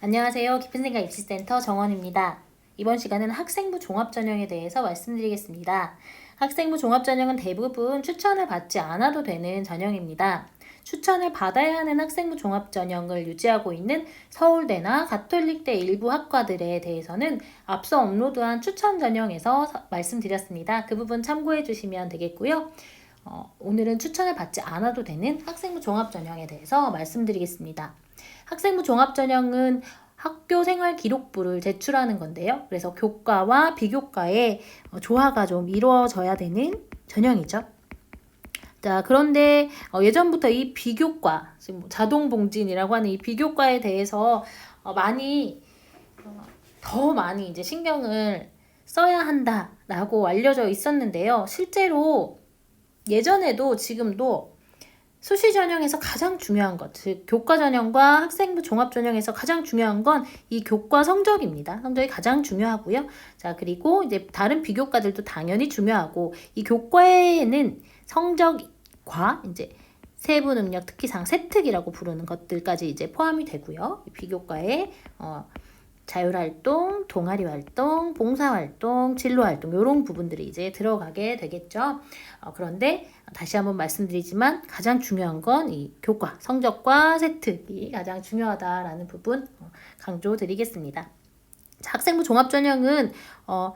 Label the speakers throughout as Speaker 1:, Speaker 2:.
Speaker 1: 안녕하세요. 깊은생각 입시센터 정원입니다. 이번 시간은 학생부 종합전형에 대해서 말씀드리겠습니다. 학생부 종합전형은 대부분 추천을 받지 않아도 되는 전형입니다. 추천을 받아야 하는 학생부 종합전형을 유지하고 있는 서울대나 가톨릭대 일부 학과들에 대해서는 앞서 업로드한 추천 전형에서 말씀드렸습니다. 그 부분 참고해 주시면 되겠고요. 오늘은 추천을 받지 않아도 되는 학생부 종합전형에 대해서 말씀드리겠습니다. 학생부 종합전형은 학교 생활 기록부를 제출하는 건데요. 그래서 교과와 비교과의 조화가 좀 이루어져야 되는 전형이죠. 자, 그런데 예전부터 이 비교과, 지금 자동봉진이라고 하는 이 비교과에 대해서 더 많이 이제 신경을 써야 한다라고 알려져 있었는데요. 실제로 예전에도 지금도 수시 전형에서 가장 중요한 것, 즉 교과 전형과 학생부 종합 전형에서 가장 중요한 건 이 교과 성적입니다. 성적이 가장 중요하고요. 자, 그리고 이제 다른 비교과들도 당연히 중요하고 이 교과에는 성적과 이제 세부 능력 특기상 세특이라고 부르는 것들까지 이제 포함이 되고요. 비교과에 자율활동, 동아리활동, 봉사활동, 진로활동 이런 부분들이 이제 들어가게 되겠죠. 그런데 다시 한번 말씀드리지만 가장 중요한 건 이 교과, 성적과 세특이 가장 중요하다라는 부분 강조드리겠습니다. 학생부 종합전형은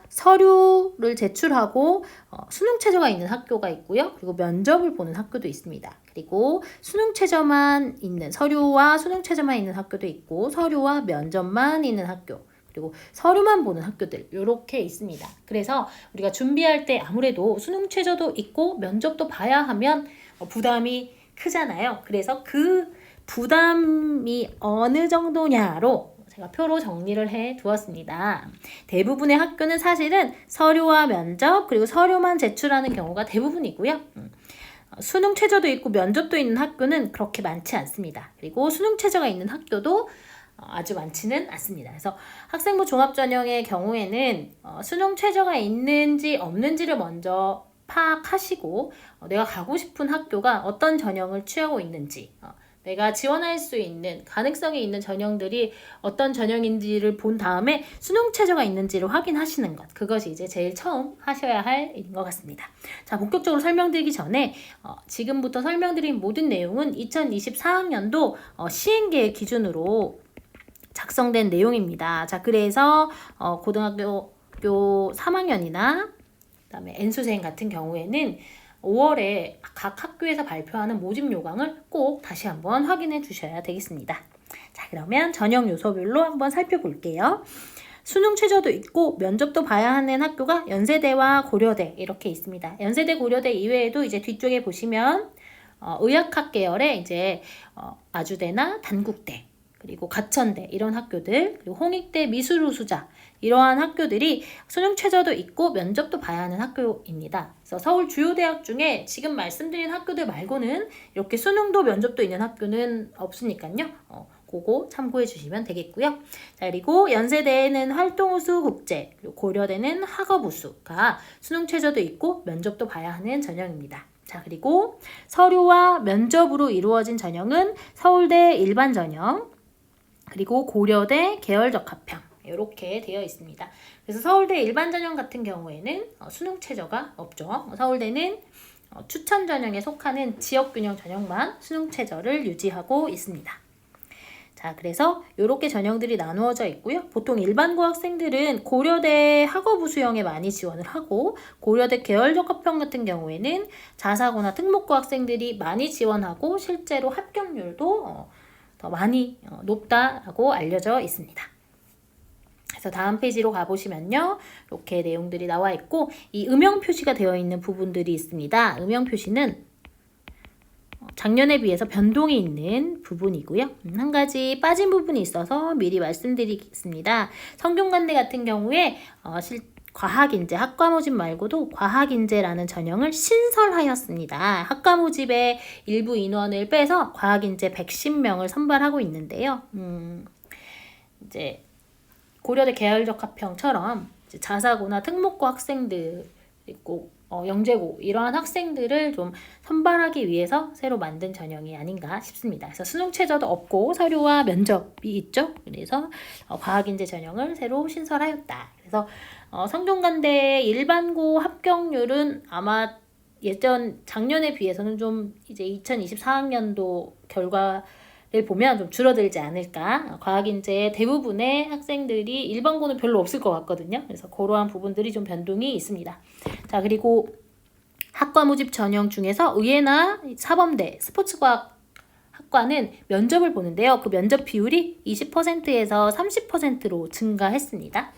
Speaker 1: 서류를 제출하고 수능 최저가 있는 학교가 있고요. 그리고 면접을 보는 학교도 있습니다. 그리고 수능 최저만 있는 서류와 수능 최저만 있는 학교도 있고 서류와 면접만 있는 학교 그리고 서류만 보는 학교들 이렇게 있습니다. 그래서 우리가 준비할 때 아무래도 수능 최저도 있고 면접도 봐야 하면 부담이 크잖아요. 그래서 그 부담이 어느 정도냐로 제가 표로 정리를 해 두었습니다. 대부분의 학교는 사실은 서류와 면접 그리고 서류만 제출하는 경우가 대부분이고요. 수능 최저도 있고 면접도 있는 학교는 그렇게 많지 않습니다. 그리고 수능 최저가 있는 학교도 아주 많지는 않습니다. 그래서 학생부 종합전형의 경우에는 수능 최저가 있는지 없는지를 먼저 파악하시고 내가 가고 싶은 학교가 어떤 전형을 취하고 있는지 내가 지원할 수 있는 가능성이 있는 전형들이 어떤 전형인지를 본 다음에 수능 최저가 있는지를 확인하시는 것 그것이 이제 제일 처음 하셔야 할 일인 것 같습니다. 자, 본격적으로 설명드리기 전에 지금부터 설명드린 모든 내용은 2024학년도 시행계획 기준으로 작성된 내용입니다. 자, 그래서 고등학교 3학년이나 그다음에 N수생 같은 경우에는 5월에 각 학교에서 발표하는 모집 요강을 꼭 다시 한번 확인해 주셔야 되겠습니다. 자, 그러면 전형 요소별로 한번 살펴볼게요. 수능 최저도 있고 면접도 봐야 하는 학교가 연세대와 고려대 이렇게 있습니다. 연세대, 고려대 이외에도 이제 뒤쪽에 보시면 의학학 계열의 이제 아주대나 단국대 그리고 가천대 이런 학교들 그리고 홍익대 미술우수자 이러한 학교들이 수능 최저도 있고 면접도 봐야 하는 학교입니다. 그래서 서울 주요 대학 중에 지금 말씀드린 학교들 말고는 이렇게 수능도 면접도 있는 학교는 없으니까요. 그거 참고해 주시면 되겠고요. 자, 그리고 연세대에는 활동우수 국제, 그리고 고려대는 학업우수가 수능 최저도 있고 면접도 봐야 하는 전형입니다. 자, 그리고 서류와 면접으로 이루어진 전형은 서울대 일반 전형, 그리고 고려대 계열적 합평 이렇게 되어 있습니다. 그래서 서울대 일반 전형 같은 경우에는 수능 최저가 없죠. 서울대는 추천 전형에 속하는 지역균형 전형만 수능 최저를 유지하고 있습니다. 자, 그래서 이렇게 전형들이 나누어져 있고요. 보통 일반고 학생들은 고려대 학업우수형에 많이 지원을 하고 고려대 계열적 합평 같은 경우에는 자사고나 특목고 학생들이 많이 지원하고 실제로 합격률도 더 많이 높다라고 알려져 있습니다. 그래서 다음 페이지로 가보시면요. 이렇게 내용들이 나와 있고 이 음영 표시가 되어 있는 부분들이 있습니다. 음영 표시는 작년에 비해서 변동이 있는 부분이고요. 한 가지 빠진 부분이 있어서 미리 말씀드리겠습니다. 성균관대 같은 경우에 과학인재, 학과 모집 말고도 과학인재라는 전형을 신설하였습니다. 학과 모집의 일부 인원을 빼서 과학인재 110명을 선발하고 있는데요. 이제 고려대 계열적 합평처럼 이제 자사고나 특목고 학생들 그리고 영재고 이러한 학생들을 좀 선발하기 위해서 새로 만든 전형이 아닌가 싶습니다. 그래서 수능 최저도 없고 서류와 면접이 있죠. 그래서 과학인재 전형을 새로 신설하였다. 그래서 성균관대 일반고 합격률은 아마 작년에 비해서는 좀 이제 2024학년도 결과를 보면 좀 줄어들지 않을까. 과학인재 대부분의 학생들이 일반고는 별로 없을 것 같거든요. 그래서 그러한 부분들이 좀 변동이 있습니다. 자, 그리고 학과 모집 전형 중에서 의예나 사범대, 스포츠과학 학과는 면접을 보는데요. 그 면접 비율이 20%에서 30%로 증가했습니다.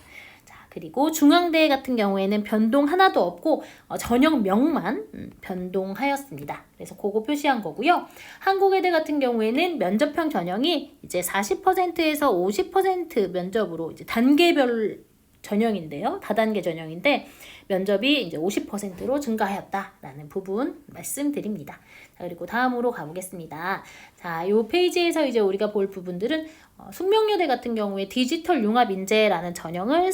Speaker 1: 그리고 중앙대 같은 경우에는 변동 하나도 없고 전형명만 변동하였습니다. 그래서 그거 표시한 거고요. 한국외대 같은 경우에는 면접형 전형이 이제 40%에서 50% 면접으로 이제 단계별 전형인데요. 다단계 전형인데 면접이 이제 50%로 증가하였다라는 부분 말씀드립니다. 자, 그리고 다음으로 가보겠습니다. 자, 이 페이지에서 이제 우리가 볼 부분들은 숙명여대 같은 경우에 디지털 융합 인재라는 전형을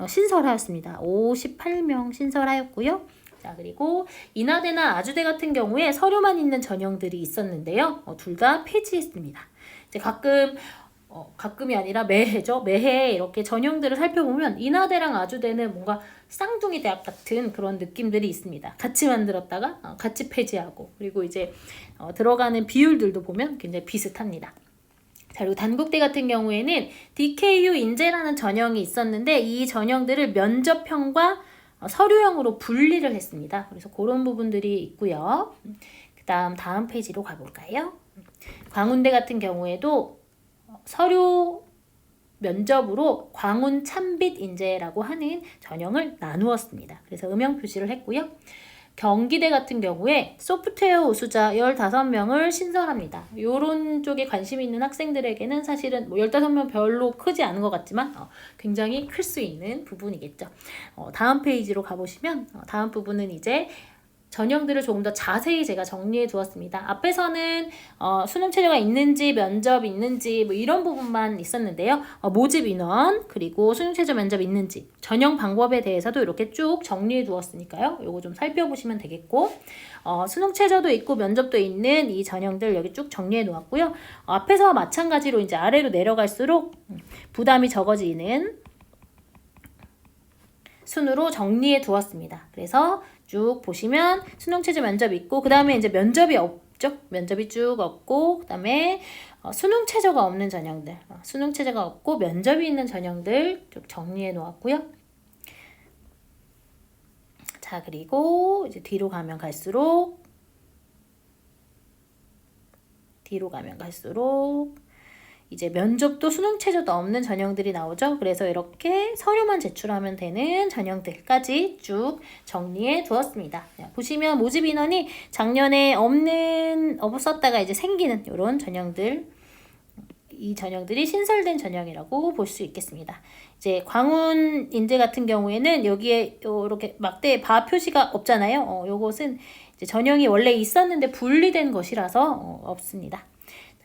Speaker 1: 신설하였습니다. 58명 신설하였고요. 자, 그리고 인하대나 아주대 같은 경우에 서류만 있는 전형들이 있었는데요. 둘 다 폐지했습니다. 이제 가끔이 아니라 매해죠. 매해 이렇게 전형들을 살펴보면 인하대랑 아주대는 뭔가 쌍둥이 대학 같은 그런 느낌들이 있습니다. 같이 만들었다가 같이 폐지하고, 그리고 이제 들어가는 비율들도 보면 굉장히 비슷합니다. 자, 그리고 단국대 같은 경우에는 DKU 인재라는 전형이 있었는데 이 전형들을 면접형과 서류형으로 분리를 했습니다. 그래서 그런 부분들이 있고요. 다음 페이지로 가볼까요? 광운대 같은 경우에도 서류 면접으로 광운 참빛 인재라고 하는 전형을 나누었습니다. 그래서 음영 표시를 했고요. 경기대 같은 경우에 소프트웨어 우수자 15명을 신설합니다. 이런 쪽에 관심 있는 학생들에게는 사실은 15명 별로 크지 않은 것 같지만 굉장히 클 수 있는 부분이겠죠. 다음 페이지로 가보시면 다음 부분은 이제 전형들을 조금 더 자세히 제가 정리해 두었습니다. 앞에서는 수능 최저가 있는지 면접 있는지 뭐 이런 부분만 있었는데요. 모집 인원 그리고 수능 최저 면접 있는지 전형 방법에 대해서도 이렇게 쭉 정리해 두었으니까요. 요거 좀 살펴보시면 되겠고 수능 최저도 있고 면접도 있는 이 전형들 여기 쭉 정리해 놓았고요. 앞에서와 마찬가지로 이제 아래로 내려갈수록 부담이 적어지는 순으로 정리해 두었습니다. 그래서 쭉 보시면 수능 최저 면접 있고 그 다음에 이제 면접이 없죠. 면접이 쭉 없고 그 다음에 수능 최저가 없는 전형들, 수능 최저가 없고 면접이 있는 전형들 쭉 정리해 놓았고요. 자, 그리고 이제 뒤로 가면 갈수록 이제 면접도 수능 최저도 없는 전형들이 나오죠. 그래서 이렇게 서류만 제출하면 되는 전형들까지 쭉 정리해 두었습니다. 보시면 모집 인원이 작년에 없었다가 이제 생기는 이런 전형들, 이 전형들이 신설된 전형이라고 볼 수 있겠습니다. 이제 광운 인재 같은 경우에는 여기에 이렇게 막대 바 표시가 없잖아요. 요것은 이제 전형이 원래 있었는데 분리된 것이라서 없습니다.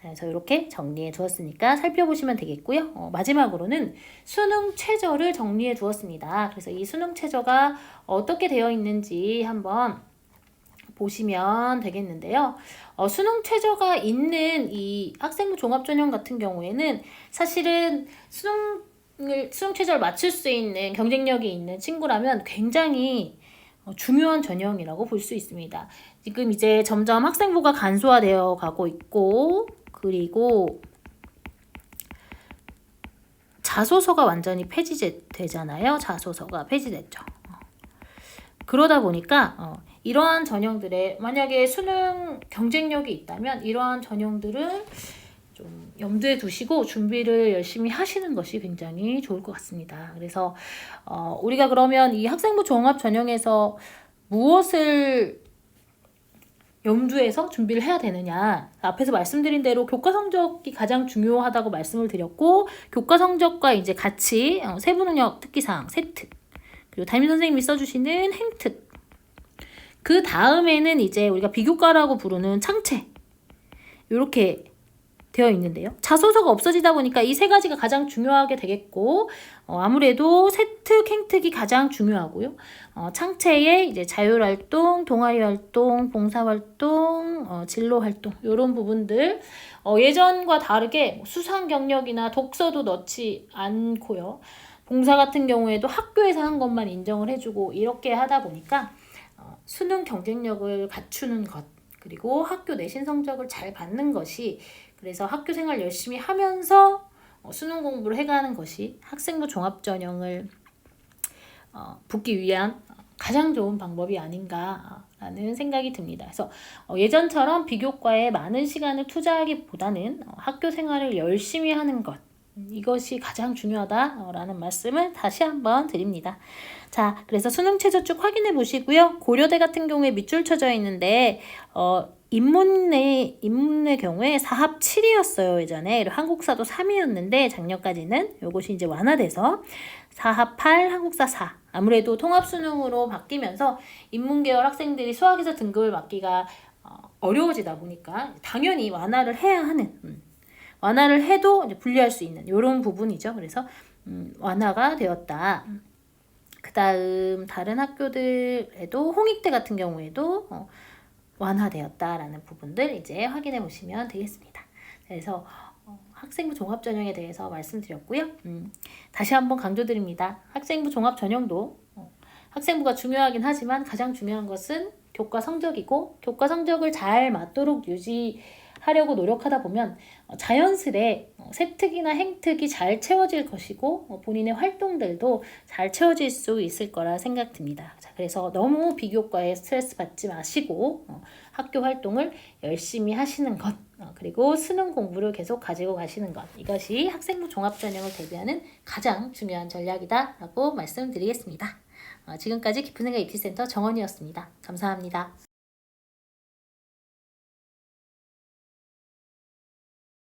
Speaker 1: 그래서 이렇게 정리해 두었으니까 살펴보시면 되겠고요. 마지막으로는 수능 최저를 정리해 두었습니다. 그래서 이 수능 최저가 어떻게 되어 있는지 한번 보시면 되겠는데요. 수능 최저가 있는 이 학생부 종합전형 같은 경우에는 사실은 수능 최저를 맞출 수 있는 경쟁력이 있는 친구라면 굉장히 중요한 전형이라고 볼 수 있습니다. 지금 이제 점점 학생부가 간소화되어 가고 있고 그리고 자소서가 완전히 폐지되잖아요. 자소서가 폐지됐죠. 그러다 보니까 이러한 전형들에 만약에 수능 경쟁력이 있다면 이러한 전형들을 좀 염두에 두시고 준비를 열심히 하시는 것이 굉장히 좋을 것 같습니다. 그래서 우리가 그러면 이 학생부 종합 전형에서 무엇을 염두에서 준비를 해야 되느냐. 앞에서 말씀드린 대로 교과 성적이 가장 중요하다고 말씀을 드렸고 교과 성적과 이제 같이 세부 능력 특기사항 세특 그리고 담임 선생님이 써주시는 행특 그 다음에는 이제 우리가 비교과라고 부르는 창체 이렇게 되어 있는데요. 자소서가 없어지다 보니까 이 세 가지가 가장 중요하게 되겠고, 아무래도 세특, 행특이 가장 중요하고요. 창체에 이제 자율활동, 동아리활동, 봉사활동, 진로활동 이런 부분들 예전과 다르게 수상 경력이나 독서도 넣지 않고요. 봉사 같은 경우에도 학교에서 한 것만 인정을 해주고 이렇게 하다 보니까 수능 경쟁력을 갖추는 것, 그리고 학교 내신 성적을 잘 받는 것이, 그래서 학교 생활 열심히 하면서 수능 공부를 해가는 것이 학생부 종합전형을 붙기 위한 가장 좋은 방법이 아닌가라는 생각이 듭니다. 그래서 예전처럼 비교과에 많은 시간을 투자하기보다는 학교 생활을 열심히 하는 것, 이것이 가장 중요하다라는 말씀을 다시 한번 드립니다. 자, 그래서 수능 최저 쭉 확인해 보시고요. 고려대 같은 경우에 밑줄 쳐져 있는데 인문의 경우에 사합 7이었어요. 예전에 한국사도 3이었는데 작년까지는 이것이 이제 완화돼서 사합 8, 한국사 4. 아무래도 통합수능으로 바뀌면서 인문계열 학생들이 수학에서 등급을 받기가 어려워지다 보니까 당연히 완화를 해야 하는, 완화를 해도 이제 분리할 수 있는 이런 부분이죠. 그래서 완화가 되었다. 그 다음 다른 학교들에도 홍익대 같은 경우에도 완화되었다라는 부분들 이제 확인해 보시면 되겠습니다. 그래서 학생부 종합전형에 대해서 말씀드렸고요. 다시 한번 강조드립니다. 학생부 종합전형도 학생부가 중요하긴 하지만 가장 중요한 것은 교과 성적이고, 교과 성적을 잘 맞도록 유지하려고 노력하다 보면 자연스레 세특이나 행특이 잘 채워질 것이고 본인의 활동들도 잘 채워질 수 있을 거라 생각됩니다. 자, 그래서 너무 비교과에 스트레스 받지 마시고 학교 활동을 열심히 하시는 것, 그리고 수능 공부를 계속 가지고 가시는 것, 이것이 학생부 종합전형을 대비하는 가장 중요한 전략이다라고 말씀드리겠습니다. 지금까지 깊은 생각 입시센터 정원이었습니다. 감사합니다.